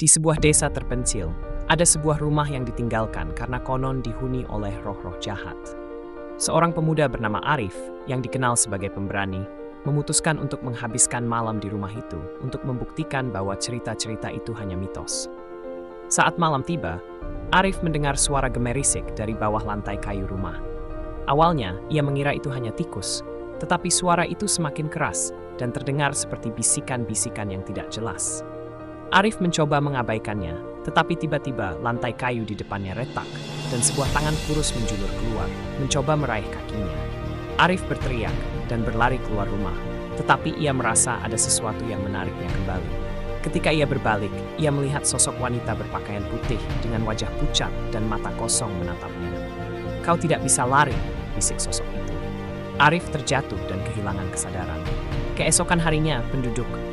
Di sebuah desa terpencil, ada sebuah rumah yang ditinggalkan karena konon dihuni oleh roh-roh jahat. Seorang pemuda bernama Arif, yang dikenal sebagai pemberani, memutuskan untuk menghabiskan malam di rumah itu untuk membuktikan bahwa cerita-cerita itu hanya mitos. Saat malam tiba, Arif mendengar suara gemerisik dari bawah lantai kayu rumah. Awalnya, ia mengira itu hanya tikus, tetapi suara itu semakin keras dan terdengar seperti bisikan-bisikan yang tidak jelas. Arif mencoba mengabaikannya, tetapi tiba-tiba lantai kayu di depannya retak dan sebuah tangan kurus menjulur keluar, mencoba meraih kakinya. Arif berteriak dan berlari keluar rumah, tetapi ia merasa ada sesuatu yang menariknya kembali. Ketika ia berbalik, ia melihat sosok wanita berpakaian putih dengan wajah pucat dan mata kosong menatapnya. "Kau tidak bisa lari," bisik sosok itu. Arif terjatuh dan kehilangan kesadaran. Keesokan harinya, penduduk